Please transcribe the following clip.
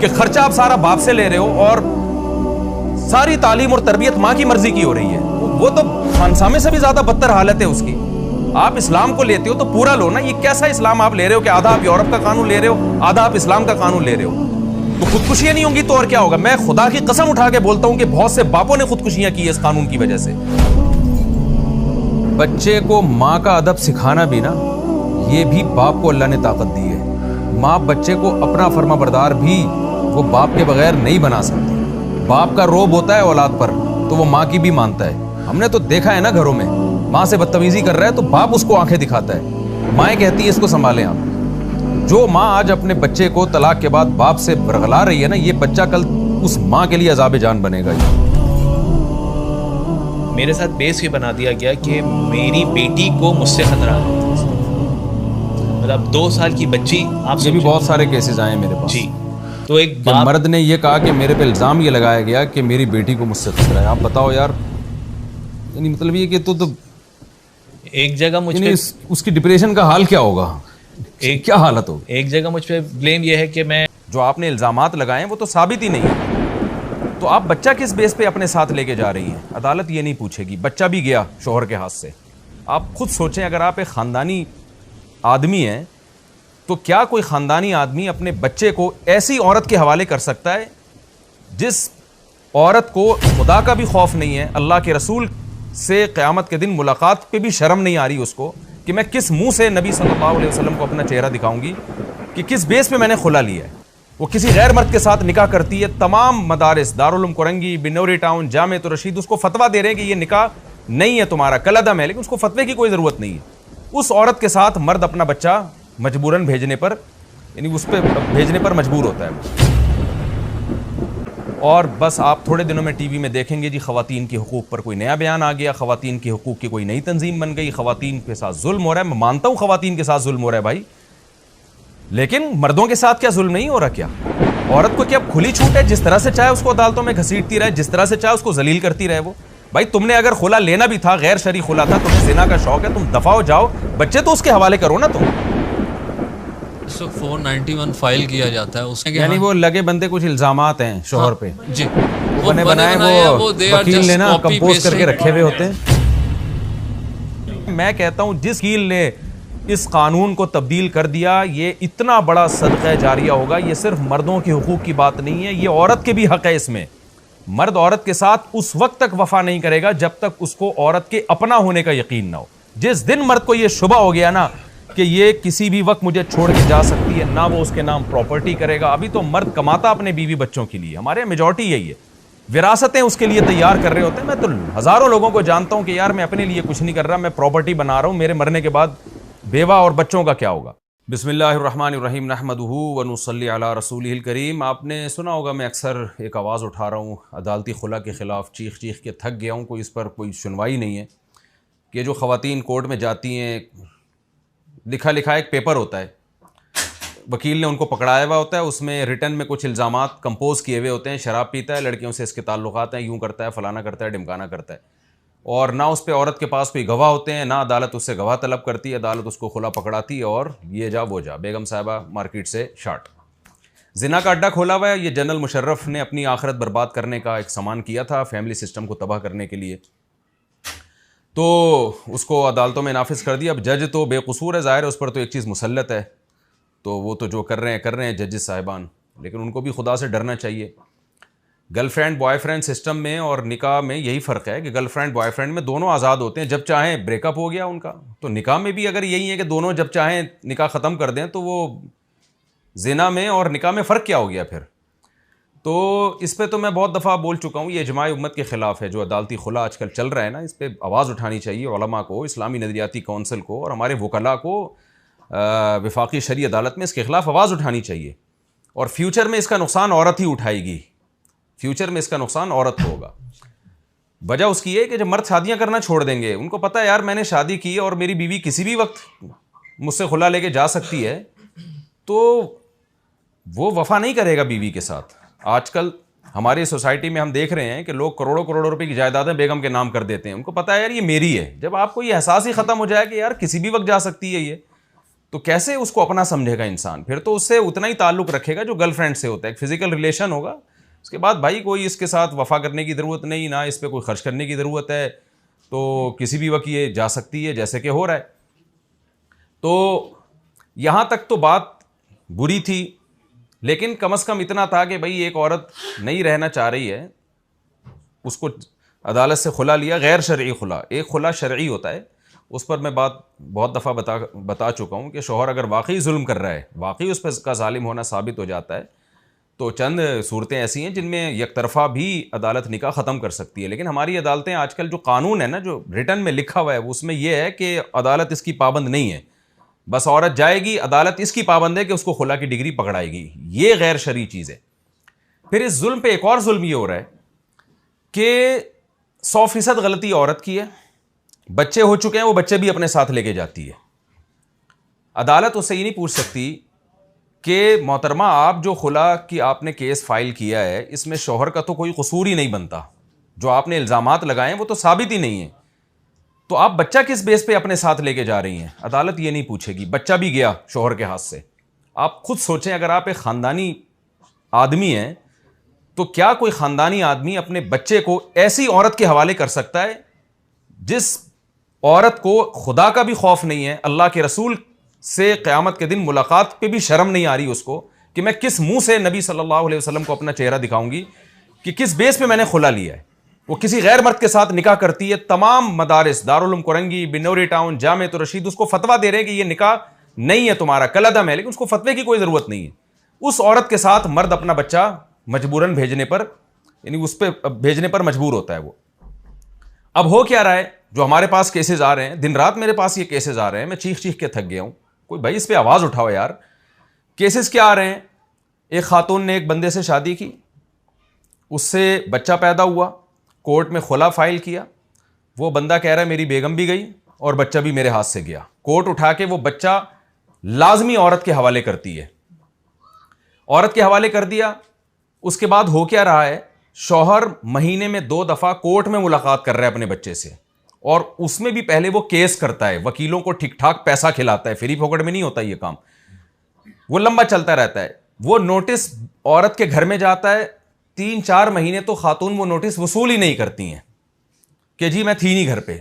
कि खर्चा आप सारा बाप से ले रहे हो और सारी तालीम और तरबियत माँ की मर्जी की हो रही है। वो तो खानसामे से भी ज्यादा बदतर हालत है उसकी। आप इस्लाम को लेते हो तो पूरा लो ना। ये कैसा इस्लाम आप ले रहे हो कि आधा आप यूरोप का कानून ले रहे हो, आधा आप इस्लाम का कानून ले रहे हो? तो खुदकुशियां नहीं होंगी तो और क्या होगा? मैं खुदा की कसम उठा के बोलता हूं कि बहुत से बापों ने खुदकुशियां की है इस कानून की वजह से। बच्चे को माँ का अदब सिखाना भी ना, ये भी बाप को अल्लाह ने ताकत दी है। माँ बच्चे को अपना फर्माबरदार भी वो बाप के बगैर नहीं बना सकती। बाप का रोब होता है औलाद पर तो वो माँ की भी मानता है। हमने तो देखा है ना, घरों में माँ से बदतमीजी कर रहा है तो बाप उसको आंखें दिखाता है, माएँ कहती है इसको संभालें आप। जो माँ आज अपने बच्चे को तलाक के बाद बाप से बरगला रही है ना, ये बच्चा कल उस माँ के लिए अज़ाब जान बनेगा। मेरे साथ बेस ये बना दिया गया कि मेरी बेटी को मुझसे खतरा है। मतलब 2 साल की बच्ची, आप ये भी बहुत सारे केसेस आए हैं मेरे पास जी। तो एक मर्द ने ये कहा कि मेरे पे इल्ज़ाम ये लगाया गया कि मेरी बेटी को मुझसे खतरा है। आप बताओ यार, यानी मतलब ये कि तो एक जगह मुझ पे उसकी डिप्रेशन का हाल क्या होगा, क्या हालत होगी? एक जगह मुझ पे ब्लेम ये है कि मैं, जो आपने इल्ज़ामात लगाए हैं वो तो साबित ही नहीं है, तो आप बच्चा किस बेस पे अपने साथ लेके जा रही हैं? अदालत ये नहीं पूछेगी। बच्चा भी गया शोहर के हाथ से। आप खुद सोचें, अगर आप एक ख़ानदानी आदमी हैं तो क्या कोई ख़ानदानी आदमी अपने बच्चे को ऐसी औरत के हवाले कर सकता है जिस औरत को खुदा का भी खौफ नहीं है, अल्लाह के रसूल से क़यामत के दिन मुलाकात पे भी शर्म नहीं आ रही उसको कि मैं किस मुंह से नबी सल्लल्लाहु अलैहि वसल्लम को अपना चेहरा दिखाऊंगी, कि किस बेस पे मैंने खुला लिया है? वो किसी गैर मर्द के साथ निकाह करती है। तमाम मदारिस, दारुल उलूम कुरंगी, बिनौरी टाउन, जामे तो रशीद उसको फतवा दे रहे हैं कि ये निकाह नहीं है तुम्हारा, कलअदम है, लेकिन उसको फतवे की कोई ज़रूरत नहीं है। उस औरत के साथ मर्द अपना बच्चा मजबूरन भेजने पर, यानी उस पर भेजने पर मजबूर होता है। और बस आप थोड़े दिनों में टीवी में देखेंगे जी, ख़वातीन के हुकूक़ पर कोई नया बयान आ गया, ख़वातीन के हुकूक़ की कोई नई तंजीम बन गई, ख़वातीन के साथ जुल्म हो रहा है। मैं मानता हूँ ख़वातीन के साथ जुल्म हो रहा है भाई, लेकिन मर्दों के साथ क्या जुल्म नहीं हो रहा? क्या औरत को क्या खुली छूट है? जिस तरह से चाहे उसको अदालतों में घसीटती रहे, जिस तरह से चाहे उसको जलील करती रहे। वो भाई, तुमने अगर खुला लेना भी था, गैर शरी खुला था, तुम्हें ज़िना का शौक है, तुम दफा हो जाओ, बच्चे तो उसके हवाले करो ना तुम। 491 फाइल किया जाता है उसमें, यानी वो लगे बंदे कुछ इल्जामात हैं शोहर पे जी, वो बने बनाए वो वकील ने ना कंपोज करके रखे हुए होते हैं। मैं कहता हूं जिस वकील ने इस कानून को तब्दील कर दिया, ये इतना बड़ा सदक़ा जारिया होगा। ये सिर्फ मर्दों के हुकूक की बात नहीं है, ये औरत के भी हक है इसमें। मर्द औरत के साथ उस वक्त तक वफा नहीं करेगा जब तक उसको औरत के अपना होने का यकीन ना हो। जिस दिन मर्द को ये शुबा हो गया ना कि ये किसी भी वक्त मुझे छोड़ के जा सकती है, ना वो उसके नाम प्रॉपर्टी करेगा। अभी तो मर्द कमाता अपने बीवी बच्चों के लिए, हमारे यहाँ मेजॉरिटी यही है, विरासतें उसके लिए तैयार कर रहे होते हैं। मैं तो हज़ारों लोगों को जानता हूँ कि यार मैं अपने लिए कुछ नहीं कर रहा, मैं प्रॉपर्टी बना रहा हूँ, मेरे मरने के बाद बेवा और बच्चों का क्या होगा। बिस्मिल्लाहिर्रहमानिर्रहीम, नहमदुहु व नुसल्ली अला रसूलिहिल करीम। आपने सुना होगा मैं अक्सर एक आवाज़ उठा रहा हूँ अदालती खुला के ख़िलाफ़, चीख चीख के थक गया हूँ, कोई इस पर कोई सुनवाई नहीं है। कि जो ख़वातीन कोर्ट में जाती हैं, लिखा लिखा एक पेपर होता है, वकील ने उनको पकड़ाया हुआ होता है, उसमें रिटर्न में कुछ इल्ज़ामात कंपोज किए हुए होते हैं। शराब पीता है, लड़कियों से इसके ताल्लुकात हैं, यूँ करता है, फ़लाना करता है, ढिमकाना करता है, और ना उस पर औरत के पास कोई गवाह होते हैं, ना अदालत उससे गवाह तलब करती है। अदालत उसको खुला पकड़ाती है और ये जा वो जा, बेगम साहिबा मार्केट से शार्ट। जिना का अड्डा खोला हुआ है। ये जनरल मुशर्रफ ने अपनी आखिरत बर्बाद करने का एक सामान किया था, फैमिली सिस्टम को तबाह करने के लिए, तो उसको अदालतों में नाफिज कर दिया। अब जज तो बेकसूर है, ज़ाहिर है उस पर तो एक चीज़ मुसल्लत है, तो वो तो जो कर रहे हैं जजेस साहिबान, लेकिन उनको भी खुदा से डरना चाहिए। गर्लफ्रेंड बॉयफ्रेंड सिस्टम में और निकाह में यही फ़र्क है कि गर्लफ्रेंड बॉयफ्रेंड में दोनों आज़ाद होते हैं, जब चाहें ब्रेकअप हो गया उनका। तो निकाह में भी अगर यही है कि दोनों जब चाहें निकाह ख़त्म कर दें, तो वो ज़िना में और निकाह में फ़र्क क्या हो गया फिर? तो इस पे तो मैं बहुत दफ़ा बोल चुका हूँ, ये इजमाए उम्मत के ख़िलाफ़ है जो अदालती खुला आजकल चल रहा है ना। इस पर आवाज़ उठानी चाहिए उलमा को, इस्लामी नज़रियाती कौंसिल को और हमारे वकला को, वफाकी शरी अदालत में इसके ख़िलाफ़ आवाज़ उठानी चाहिए। और फ्यूचर में इसका नुकसान औरत ही उठाएगी, फ्यूचर में इसका नुकसान औरत को होगा। वजह उसकी है कि जब मर्द शादियाँ करना छोड़ देंगे, उनको पता है यार मैंने शादी की है और मेरी बीवी किसी भी वक्त मुझसे खुला लेके जा सकती है, तो वो वफ़ा नहीं करेगा बीवी के साथ। आजकल हमारी सोसाइटी में हम देख रहे हैं कि लोग करोड़ों करोड़ों रुपए की जायदादें बेगम के नाम कर देते हैं। उनको पता है यार ये मेरी है। जब आपको ये एहसास ही ख़त्म हो जाए कि यार किसी भी वक्त जा सकती है ये, तो कैसे उसको अपना समझेगा इंसान? फिर तो उससे उतना ही ताल्लुक रखेगा जो गर्लफ्रेंड से होता है, एक फिजिकल रिलेशन होगा। उसके बाद भाई कोई इसके साथ वफा करने की ज़रूरत नहीं, ना इस पर कोई खर्च करने की ज़रूरत है, तो किसी भी वक्त ये जा सकती है जैसे कि हो रहा है। तो यहाँ तक तो बात बुरी थी, लेकिन कम से कम इतना था कि भाई एक औरत नहीं रहना चाह रही है, उसको अदालत से खुला लिया, गैर शरई खुला। एक खुला शरई होता है, उस पर मैं बात बहुत दफ़ा बता चुका हूँ कि शौहर अगर वाकई जुल्म कर रहा है, वाकई उस पर का जालिम होना साबित हो जाता है, तो चंद सूरतें ऐसी हैं जिनमें यकतरफ़ा भी अदालत निकाह ख़त्म कर सकती है। लेकिन हमारी अदालतें आजकल जो कानून है ना, जो रिटर्न में लिखा हुआ है, उसमें यह है कि अदालत इसकी पाबंद नहीं है। बस औरत जाएगी, अदालत इसकी पाबंद है कि उसको खुला की डिग्री पकड़ाएगी। ये गैर शरई चीज़ है। फिर इस जुल्म पे एक और जुल्म ये हो रहा है कि 100% गलती औरत की है, बच्चे हो चुके हैं, वो बच्चे भी अपने साथ लेके जाती है। अदालत उससे ये नहीं पूछ सकती कि मोहतरमा आप जो खुला की आपने केस फाइल किया है, इसमें शौहर का तो कोई कसूर ही नहीं बनता, जो आपने इल्ज़ामात लगाए हैं वो तो साबित ही नहीं है, तो आप बच्चा किस बेस पे अपने साथ लेके जा रही हैं? अदालत ये नहीं पूछेगी। बच्चा भी गया शौहर के हाथ से। आप खुद सोचें, अगर आप एक ख़ानदानी आदमी हैं तो क्या कोई ख़ानदानी आदमी अपने बच्चे को ऐसी औरत के हवाले कर सकता है जिस औरत को खुदा का भी खौफ नहीं है, अल्लाह के रसूल से क़यामत के दिन मुलाकात पे भी शर्म नहीं आ रही उसको कि मैं किस मुंह से नबी सल्लल्लाहु अलैहि वसल्लम को अपना चेहरा दिखाऊंगी, कि किस बेस पे मैंने खुला लिया है? वो किसी गैर मर्द के साथ निकाह करती है। तमाम मदारिस, दारुल उलूम कुरंगी, बिनौरी टाउन, जामे तो रशीद उसको फतवा दे रहे हैं कि ये निकाह नहीं है तुम्हारा, कलअदम है, लेकिन उसको फतवे की कोई ज़रूरत नहीं है। उस औरत के साथ मर्द अपना बच्चा मजबूरन भेजने पर, यानी उस पर भेजने पर मजबूर होता है वो। अब हो क्या रहा है, जो हमारे पास केसेस आ रहे हैं, दिन रात मेरे पास ये केसेस आ रहे हैं, मैं चीख चीख के थक गया हूँ। कोई भाई इस पर आवाज़ उठाओ यार। केसेस क्या आ रहे हैं? एक खातून ने एक बंदे से शादी की, उससे बच्चा पैदा हुआ, कोर्ट में खुला फाइल किया। वो बंदा कह रहा है मेरी बेगम भी गई और बच्चा भी मेरे हाथ से गया। कोर्ट उठा के वो बच्चा लाजमी औरत के हवाले करती है, औरत के हवाले कर दिया। उसके बाद हो क्या रहा है, शौहर महीने में 2 दफ़ा कोर्ट में मुलाकात कर रहा है अपने बच्चे से, और उसमें भी पहले वो केस करता है, वकीलों को ठीक ठाक पैसा खिलाता है, फ्री फोकट में नहीं होता ये काम, वो लंबा चलता रहता है। वो नोटिस औरत के घर में जाता है, 3-4 महीने तो खातून वो नोटिस वसूल ही नहीं करती हैं कि जी मैं थी नहीं घर पे।